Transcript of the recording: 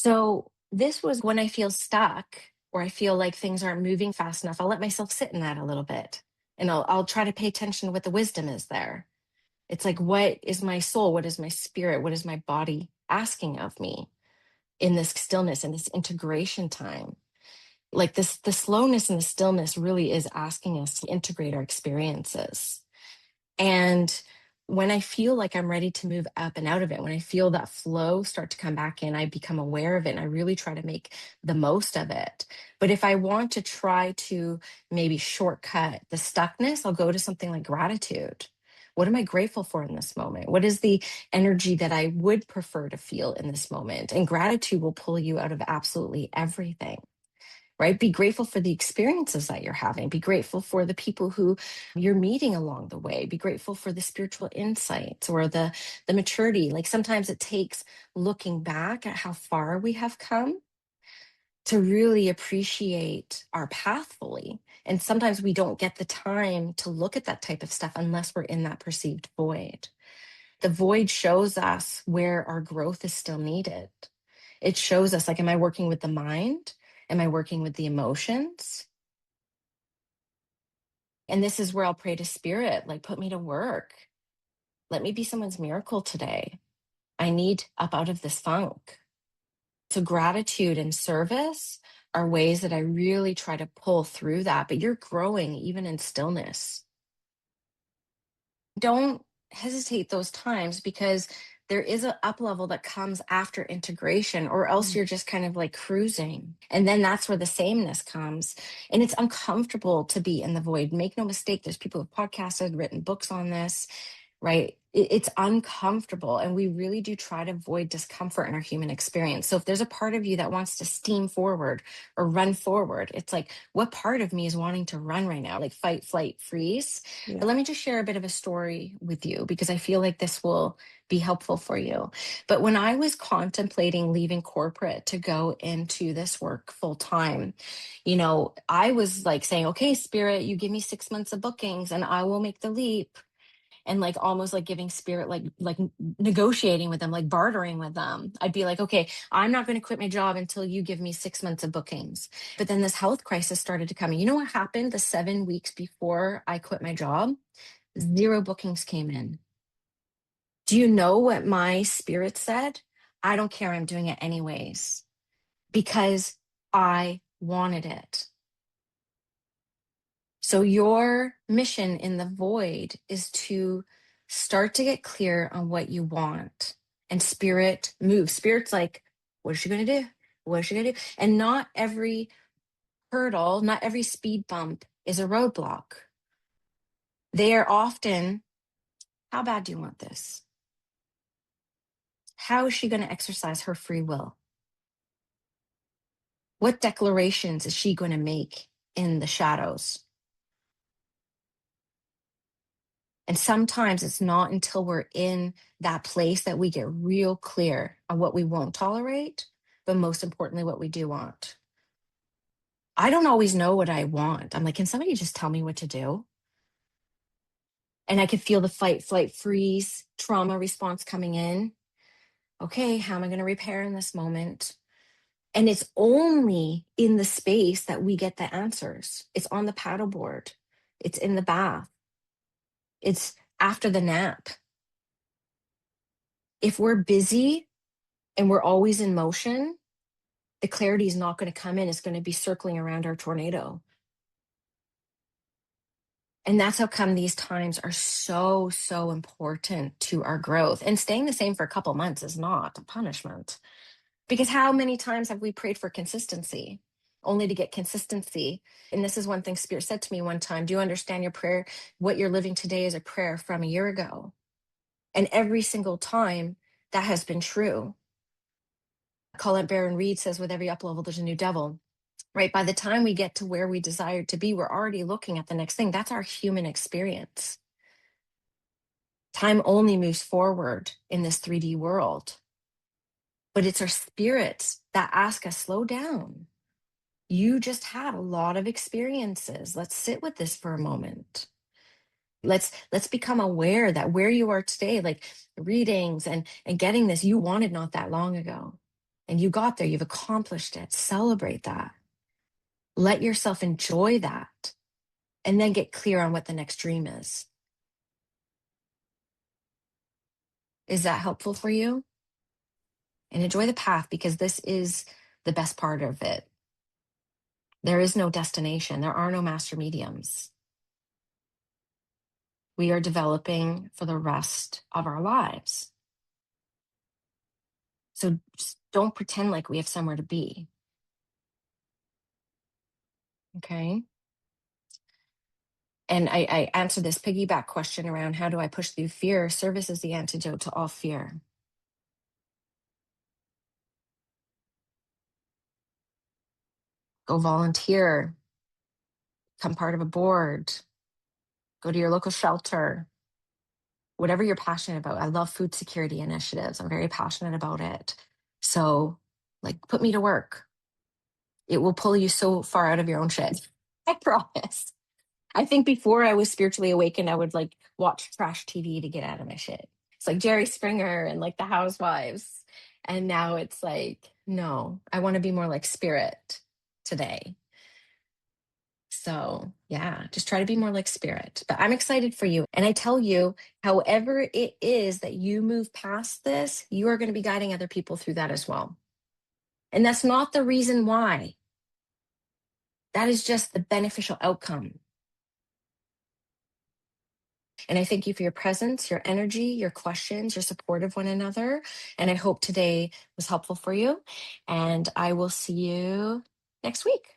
So this was when I feel stuck or I feel like things aren't moving fast enough. I'll let myself sit in that a little bit and I'll try to pay attention to what the wisdom is there. It's like, what is my soul? What is my spirit? What is my body asking of me in this stillness and this integration time? Like this, the slowness and the stillness really is asking us to integrate our experiences. And when I feel like I'm ready to move up and out of it, when I feel that flow start to come back in, I become aware of it and I really try to make the most of it. But if I want to try to maybe shortcut the stuckness, I'll go to something like gratitude. What am I grateful for in this moment? What is the energy that I would prefer to feel in this moment? And gratitude will pull you out of absolutely everything, right? Be grateful for the experiences that you're having. Be grateful for the people who you're meeting along the way. Be grateful for the spiritual insights or the maturity. Like sometimes it takes looking back at how far we have come to really appreciate our path fully. And sometimes we don't get the time to look at that type of stuff unless we're in that perceived void. The void shows us where our growth is still needed. It shows us, like, am I working with the mind? Am I working with the emotions? And this is where I'll pray to spirit, like, put me to work. Let me be someone's miracle today. I need up out of this funk. So gratitude and service are ways that I really try to pull through that, but you're growing even in stillness. Don't hesitate those times because there is an up level that comes after integration, or else Mm. you're just kind of like cruising. And then that's where the sameness comes. And it's uncomfortable to be in the void. Make no mistake, there's people who've podcasted, written books on this, right? It's uncomfortable. And we really do try to avoid discomfort in our human experience. So if there's a part of you that wants to steam forward or run forward, it's like, what part of me is wanting to run right now? Like fight, flight, freeze. Yeah. But let me just share a bit of a story with you because I feel like this will be helpful for you. But when I was contemplating leaving corporate to go into this work full time, I was like saying, okay, spirit, you give me 6 months of bookings and I will make the leap. And like almost like giving spirit, like negotiating with them, like bartering with them. I'd be like, okay, I'm not going to quit my job until you give me 6 months of bookings. But then this health crisis started to come. You know what happened the 7 weeks before I quit my job? Zero bookings came in. Do you know what my spirit said? I don't care. I'm doing it anyways because I wanted it. So your mission in the void is to start to get clear on what you want, and spirit moves. Spirit's like, what is she going to do? What is she going to do? And not every hurdle, not every speed bump is a roadblock. They are often, how bad do you want this? How is she going to exercise her free will? What declarations is she going to make in the shadows? And sometimes it's not until we're in that place that we get real clear on what we won't tolerate, but most importantly, what we do want. I don't always know what I want. I'm like, can somebody just tell me what to do? And I could feel the fight, flight, freeze, trauma response coming in. Okay, how am I going to repair in this moment? And it's only in the space that we get the answers. It's on the paddleboard, it's in the bath, it's after the nap. If we're busy and we're always in motion, the clarity is not going to come in. It's going to be circling around our tornado. And that's how come these times are so, so important to our growth. And staying the same for a couple months is not a punishment. Because how many times have we prayed for consistency only to get consistency? And this is one thing Spirit said to me one time. Do you understand your prayer? What you're living today is a prayer from a year ago. And every single time that has been true. Colin Baron Reed says, with every up level, there's a new devil. Right? By the time we get to where we desire to be, we're already looking at the next thing. That's our human experience. Time only moves forward in this 3D world, but it's our spirits that ask us, slow down. You just had a lot of experiences. Let's sit with this for a moment. Let's become aware that where you are today, like readings and getting this, you wanted not that long ago. And you got there, you've accomplished it. Celebrate that. Let yourself enjoy that. And then get clear on what the next dream is. Is that helpful for you? And enjoy the path, because this is the best part of it. There is no destination. There are no master mediums. We are developing for the rest of our lives. So just don't pretend like we have somewhere to be. Okay. And I answered this piggyback question around how do I push through fear? Service is the antidote to all fear. Go volunteer, become part of a board, go to your local shelter, whatever you're passionate about. I love food security initiatives. I'm very passionate about it. So, like, put me to work. It will pull you so far out of your own shit. I promise. I think before I was spiritually awakened, I would like watch trash TV to get out of my shit. It's like Jerry Springer and like the Housewives. And now it's like, no, I want to be more like spirit today. So, yeah, just try to be more like spirit. But I'm excited for you. And I tell you, however it is that you move past this, you are going to be guiding other people through that as well. And that's not the reason why. That is just the beneficial outcome. And I thank you for your presence, your energy, your questions, your support of one another. And I hope today was helpful for you. And I will see you next week.